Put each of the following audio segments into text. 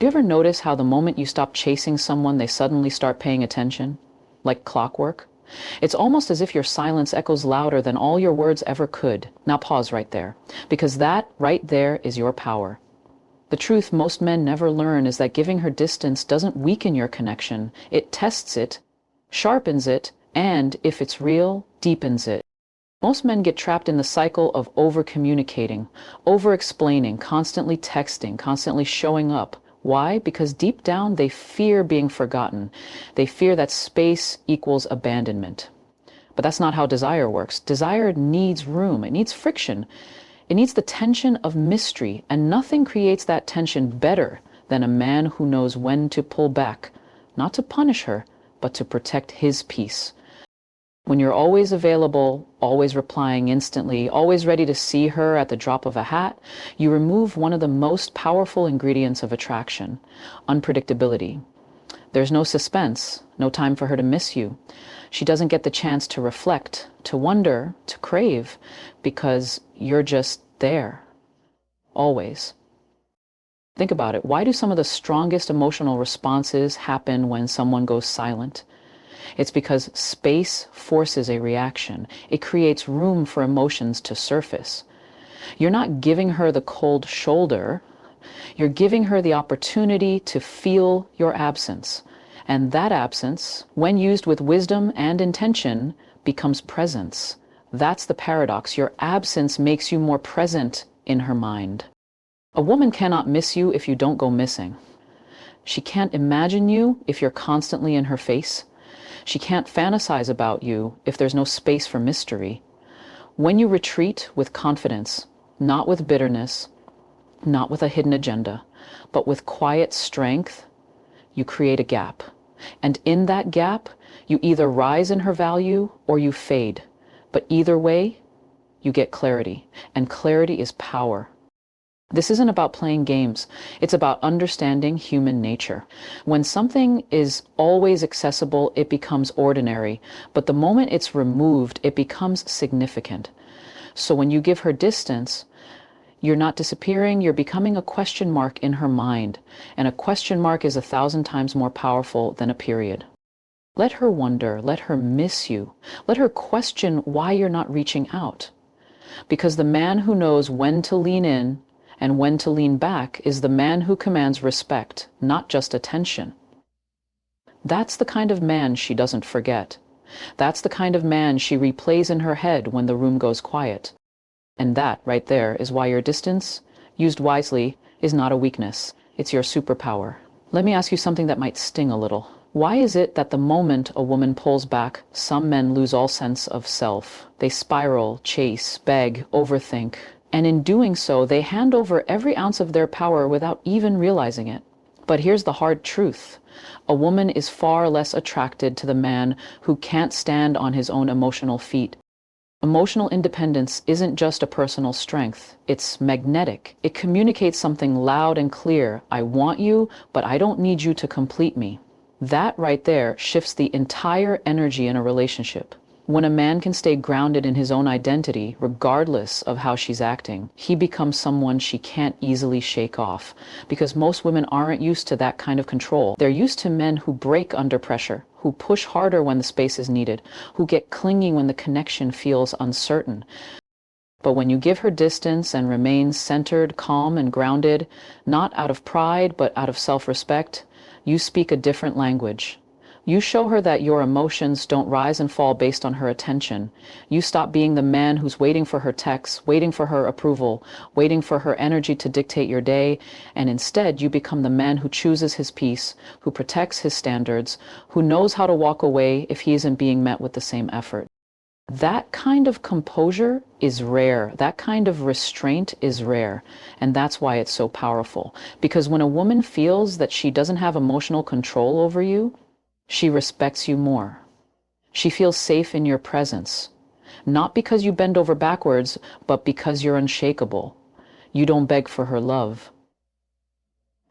Do you ever notice how the moment you stop chasing someone, they suddenly start paying attention? Like clockwork? It's almost as if your silence echoes louder than all your words ever could. Now pause right there, because that right there is your power. The truth most men never learn is that giving her distance doesn't weaken your connection. It tests it, sharpens it, and, if it's real, deepens it. Most men get trapped in the cycle of over-communicating, over-explaining, constantly texting, constantly showing up. Why? Because deep down they fear being forgotten. They fear that space equals abandonment. But that's not how desire works. Desire needs room. It needs friction. It needs the tension of mystery, and nothing creates that tension better than a man who knows when to pull back, not to punish her, but to protect his peace. When you're always available, always replying instantly, always ready to see her at the drop of a hat, you remove one of the most powerful ingredients of attraction: unpredictability. There's no suspense, no time for her to miss you. She doesn't get the chance to reflect, to wonder, to crave, because you're just there. Always. Think about it. Why do some of the strongest emotional responses happen when someone goes silent? It's because space forces a reaction. It creates room for emotions to surface. You're not giving her the cold shoulder. You're giving her the opportunity to feel your absence. And that absence, when used with wisdom and intention, becomes presence. That's the paradox. Your absence makes you more present in her mind. A woman cannot miss you if you don't go missing. She can't imagine you if you're constantly in her face. She can't fantasize about you if there's no space for mystery. When you retreat with confidence, not with bitterness, not with a hidden agenda, but with quiet strength, you create a gap. And in that gap, you either rise in her value or you fade. But either way, you get clarity. And clarity is power. This isn't about playing games. It's about understanding human nature. When something is always accessible, it becomes ordinary. But the moment it's removed, it becomes significant. So when you give her distance, you're not disappearing, you're becoming a question mark in her mind. And a question mark is 1,000 times more powerful than a period. Let her wonder, let her miss you. Let her question why you're not reaching out. Because the man who knows when to lean in and when to lean back is the man who commands respect, not just attention. That's the kind of man she doesn't forget. That's the kind of man she replays in her head when the room goes quiet. And that, right there, is why your distance, used wisely, is not a weakness. It's your superpower. Let me ask you something that might sting a little. Why is it that the moment a woman pulls back, some men lose all sense of self? They spiral, chase, beg, overthink. And in doing so, they hand over every ounce of their power without even realizing it. But here's the hard truth. A woman is far less attracted to the man who can't stand on his own emotional feet. Emotional independence isn't just a personal strength. It's magnetic. It communicates something loud and clear. I want you, but I don't need you to complete me. That right there shifts the entire energy in a relationship. When a man can stay grounded in his own identity, regardless of how she's acting, he becomes someone she can't easily shake off. Because most women aren't used to that kind of control. They're used to men who break under pressure, who push harder when the space is needed, who get clingy when the connection feels uncertain. But when you give her distance and remain centered, calm, and grounded, not out of pride, but out of self-respect, you speak a different language. You show her that your emotions don't rise and fall based on her attention. You stop being the man who's waiting for her texts, waiting for her approval, waiting for her energy to dictate your day, and instead you become the man who chooses his peace, who protects his standards, who knows how to walk away if he isn't being met with the same effort. That kind of composure is rare. That kind of restraint is rare. And that's why it's so powerful. Because when a woman feels that she doesn't have emotional control over you, she respects you more. She feels safe in your presence, not because you bend over backwards, but because you're unshakable. You don't beg for her love.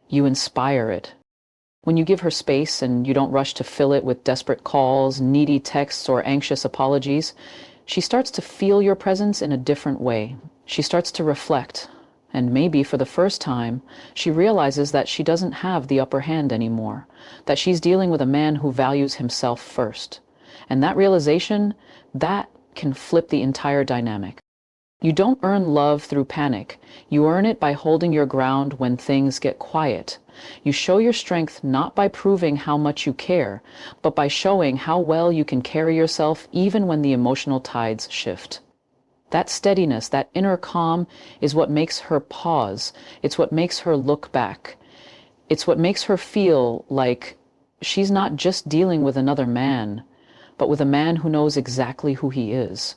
You inspire it. When you give her space and you don't rush to fill it with desperate calls, needy texts, or anxious apologies, she starts to feel your presence in a different way. She starts to reflect. And maybe for the first time, she realizes that she doesn't have the upper hand anymore, that she's dealing with a man who values himself first. And that realization, that can flip the entire dynamic. You don't earn love through panic. You earn it by holding your ground when things get quiet. You show your strength not by proving how much you care, but by showing how well you can carry yourself even when the emotional tides shift. That steadiness, that inner calm, is what makes her pause. It's what makes her look back. It's what makes her feel like she's not just dealing with another man, but with a man who knows exactly who he is.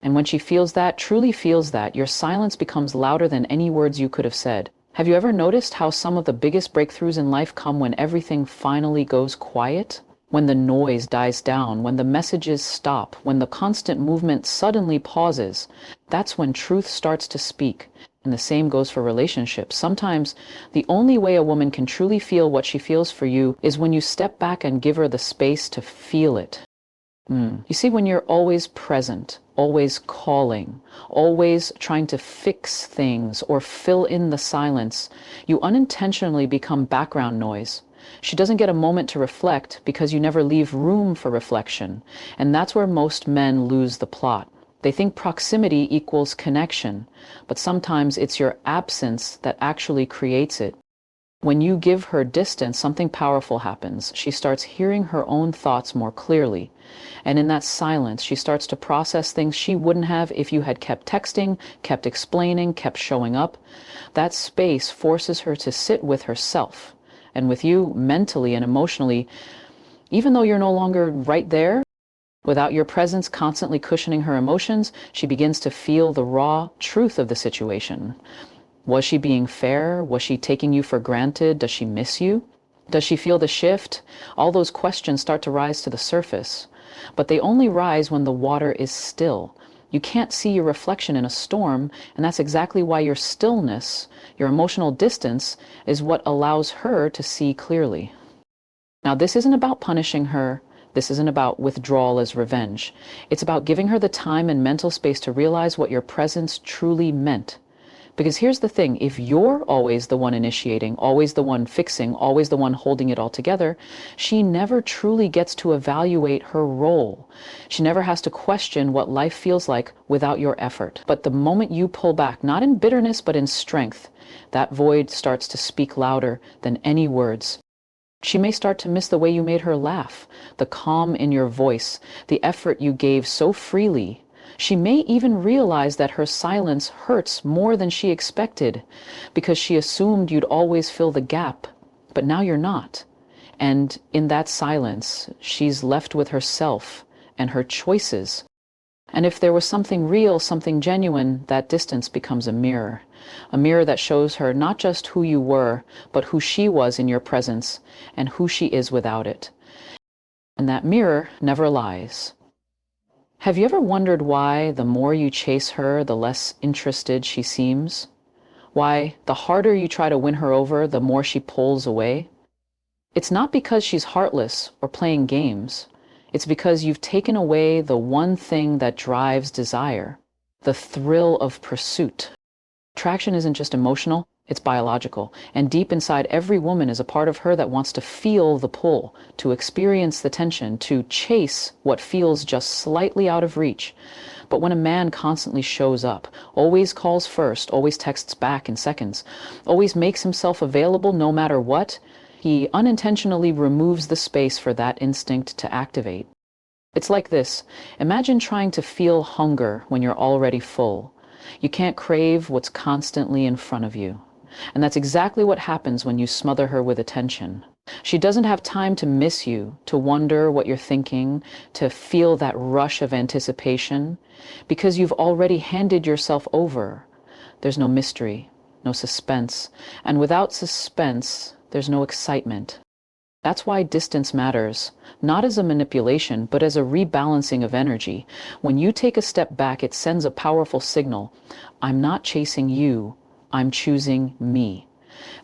And when she feels that, truly feels that, your silence becomes louder than any words you could have said. Have you ever noticed how some of the biggest breakthroughs in life come when everything finally goes quiet? When the noise dies down, when the messages stop, when the constant movement suddenly pauses, that's when truth starts to speak. And the same goes for relationships. Sometimes the only way a woman can truly feel what she feels for you is when you step back and give her the space to feel it. You see, when you're always present, always calling, always trying to fix things or fill in the silence, you unintentionally become background noise. She doesn't get a moment to reflect because you never leave room for reflection. And that's where most men lose the plot. They think proximity equals connection, but sometimes it's your absence that actually creates it. When you give her distance, something powerful happens. She starts hearing her own thoughts more clearly. And in that silence, she starts to process things she wouldn't have if you had kept texting, kept explaining, kept showing up. That space forces her to sit with herself and with you mentally and emotionally, even though you're no longer right there. Without your presence constantly cushioning her emotions, she begins to feel the raw truth of the situation. Was she being fair? Was she taking you for granted? Does she miss you? Does she feel the shift? All those questions start to rise to the surface, but they only rise when the water is still. You can't see your reflection in a storm, and that's exactly why your stillness, your emotional distance, is what allows her to see clearly. Now, this isn't about punishing her. This isn't about withdrawal as revenge. It's about giving her the time and mental space to realize what your presence truly meant. Because here's the thing, if you're always the one initiating, always the one fixing, always the one holding it all together, she never truly gets to evaluate her role. She never has to question what life feels like without your effort. But the moment you pull back, not in bitterness, but in strength, that void starts to speak louder than any words. She may start to miss the way you made her laugh, the calm in your voice, the effort you gave so freely. She may even realize that her silence hurts more than she expected because she assumed you'd always fill the gap, but now you're not. And in that silence, she's left with herself and her choices. And if there was something real, something genuine, that distance becomes a mirror that shows her not just who you were, but who she was in your presence and who she is without it. And that mirror never lies. Have you ever wondered why the more you chase her, the less interested she seems? Why the harder you try to win her over, the more she pulls away? It's not because she's heartless or playing games. It's because you've taken away the one thing that drives desire, the thrill of pursuit. Attraction isn't just emotional, it's biological. And deep inside every woman is a part of her that wants to feel the pull, to experience the tension, to chase what feels just slightly out of reach. But when a man constantly shows up, always calls first, always texts back in seconds, always makes himself available no matter what, he unintentionally removes the space for that instinct to activate. It's like this. Imagine trying to feel hunger when you're already full. You can't crave what's constantly in front of you. And that's exactly what happens when you smother her with attention. She doesn't have time to miss you, to wonder what you're thinking, to feel that rush of anticipation, because you've already handed yourself over. There's no mystery, no suspense, and without suspense, there's no excitement. That's why distance matters, not as a manipulation, but as a rebalancing of energy. When you take a step back, it sends a powerful signal. I'm not chasing you, I'm choosing me.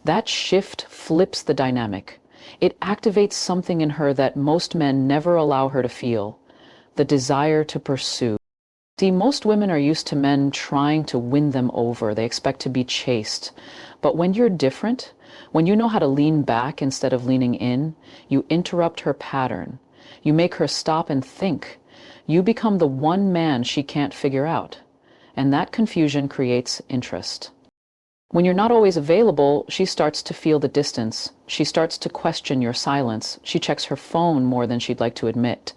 That shift flips the dynamic. It activates something in her that most men never allow her to feel, the desire to pursue, See, most women are used to men trying to win them over. They expect to be chased. But when you're different, when you know how to lean back instead of leaning in, you interrupt her pattern. You make her stop and think. You become the one man she can't figure out. And that confusion creates interest. When you're not always available, she starts to feel the distance. She starts to question your silence. She checks her phone more than she'd like to admit.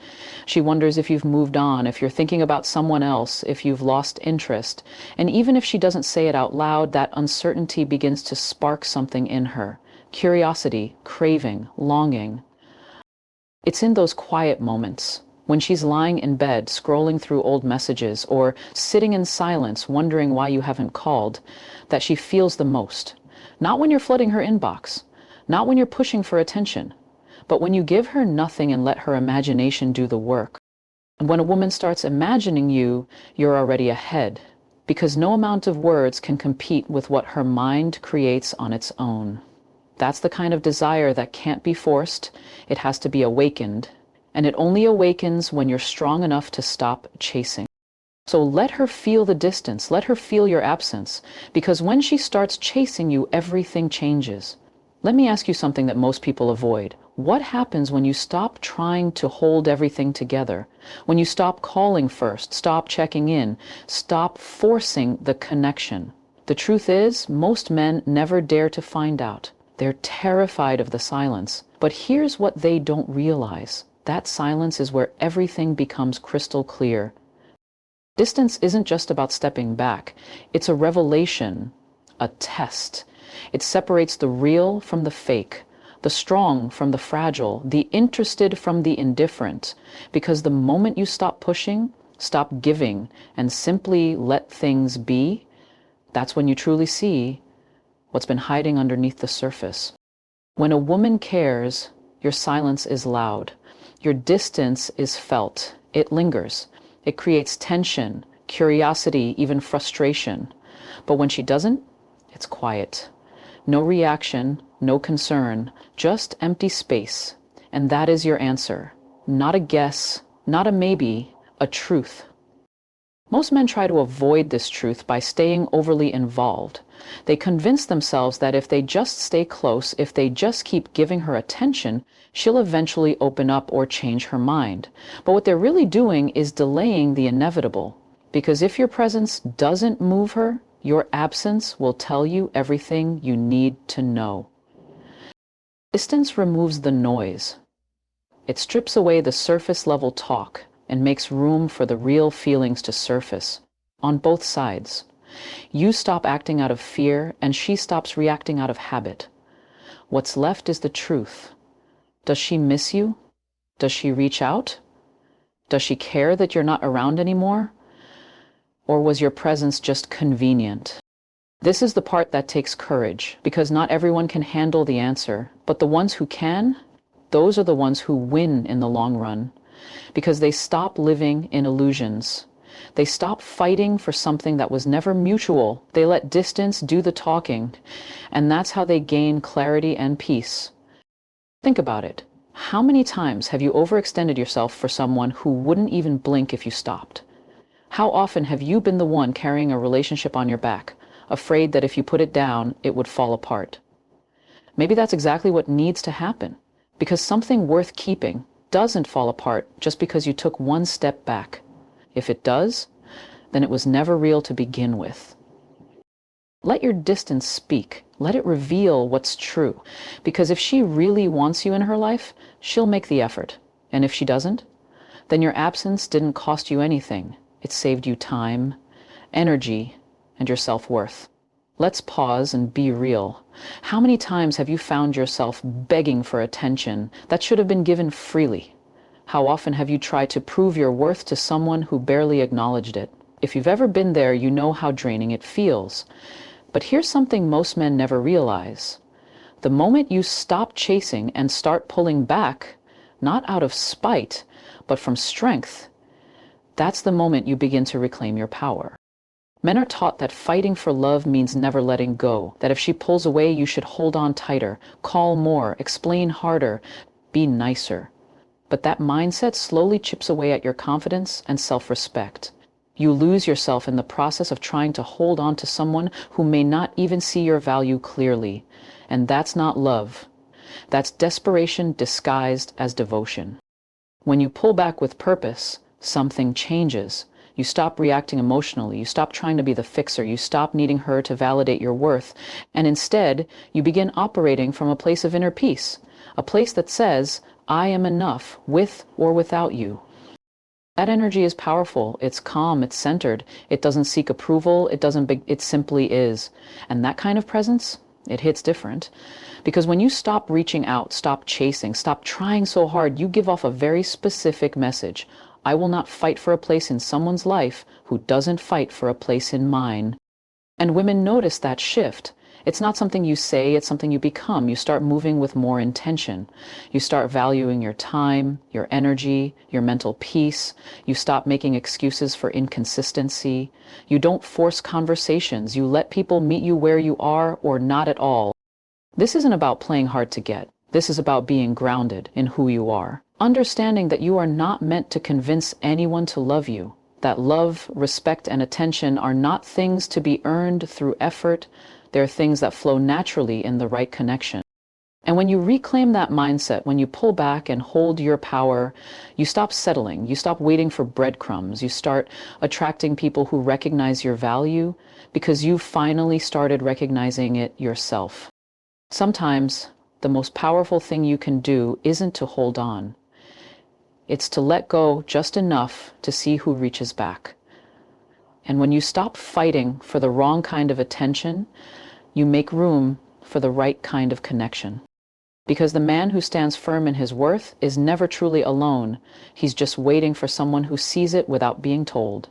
She wonders if you've moved on, if you're thinking about someone else, if you've lost interest. And even if she doesn't say it out loud, that uncertainty begins to spark something in her. Curiosity, craving, longing. It's in those quiet moments, when she's lying in bed, scrolling through old messages, or sitting in silence, wondering why you haven't called, that she feels the most. Not when you're flooding her inbox, not when you're pushing for attention, but when you give her nothing and let her imagination do the work. And when a woman starts imagining you, you're already ahead, because no amount of words can compete with what her mind creates on its own. That's the kind of desire that can't be forced. It has to be awakened. And it only awakens when you're strong enough to stop chasing. So let her feel the distance, let her feel your absence, because when she starts chasing you, everything changes. Let me ask you something that most people avoid. What happens when you stop trying to hold everything together? When you stop calling first, stop checking in, stop forcing the connection? The truth is, most men never dare to find out. They're terrified of the silence. But here's what they don't realize. That silence is where everything becomes crystal clear. Distance isn't just about stepping back. It's a revelation, a test. It separates the real from the fake, the strong from the fragile, the interested from the indifferent. Because the moment you stop pushing, stop giving, and simply let things be, that's when you truly see what's been hiding underneath the surface. When a woman cares, your silence is loud. Your distance is felt. It lingers. It creates tension, curiosity, even frustration. But when she doesn't, it's quiet. No reaction, no concern, just empty space. And that is your answer. Not a guess, not a maybe, a truth. Most men try to avoid this truth by staying overly involved. They convince themselves that if they just stay close, if they just keep giving her attention, she'll eventually open up or change her mind. But what they're really doing is delaying the inevitable. Because if your presence doesn't move her, your absence will tell you everything you need to know. Distance removes the noise. It strips away the surface level talk and makes room for the real feelings to surface, on both sides. You stop acting out of fear, and she stops reacting out of habit. What's left is the truth. Does she miss you? Does she reach out? Does she care that you're not around anymore? Or was your presence just convenient? This is the part that takes courage, because not everyone can handle the answer, but the ones who can, those are the ones who win in the long run, because they stop living in illusions. They stop fighting for something that was never mutual. They let distance do the talking, and that's how they gain clarity and peace. Think about it. How many times have you overextended yourself for someone who wouldn't even blink if you stopped? How often have you been the one carrying a relationship on your back, afraid that if you put it down, it would fall apart? Maybe that's exactly what needs to happen, because something worth keeping doesn't fall apart just because you took one step back. If it does, then it was never real to begin with. Let your distance speak. Let it reveal what's true. Because if she really wants you in her life, she'll make the effort. And if she doesn't, then your absence didn't cost you anything. It saved you time, energy, and your self-worth. Let's pause and be real. How many times have you found yourself begging for attention that should have been given freely? How often have you tried to prove your worth to someone who barely acknowledged it? If you've ever been there, you know how draining it feels. But here's something most men never realize. The moment you stop chasing and start pulling back, not out of spite, but from strength, that's the moment you begin to reclaim your power. Men are taught that fighting for love means never letting go, that if she pulls away, you should hold on tighter, call more, explain harder, be nicer. But that mindset slowly chips away at your confidence and self-respect. You lose yourself in the process of trying to hold on to someone who may not even see your value clearly. And that's not love. That's desperation disguised as devotion. When you pull back with purpose, something changes. You stop reacting emotionally. You stop trying to be the fixer. You stop needing her to validate your worth. And instead, you begin operating from a place of inner peace, a place that says, I am enough, with or without you. That energy is powerful. It's calm. It's centered. It doesn't seek approval. It simply is. And that kind of presence, it hits different. Because when you stop reaching out, stop chasing, stop trying so hard, you give off a very specific message. I will not fight for a place in someone's life who doesn't fight for a place in mine. And women notice that shift. It's not something you say, it's something you become. You start moving with more intention. You start valuing your time, your energy, your mental peace. You stop making excuses for inconsistency. You don't force conversations. You let people meet you where you are or not at all. This isn't about playing hard to get. This is about being grounded in who you are. Understanding that you are not meant to convince anyone to love you. That love, respect, and attention are not things to be earned through effort. They're things that flow naturally in the right connection. And when you reclaim that mindset, when you pull back and hold your power, you stop settling. You stop waiting for breadcrumbs. You start attracting people who recognize your value because you finally started recognizing it yourself. Sometimes the most powerful thing you can do isn't to hold on. It's to let go just enough to see who reaches back. And when you stop fighting for the wrong kind of attention, you make room for the right kind of connection. Because the man who stands firm in his worth is never truly alone. He's just waiting for someone who sees it without being told.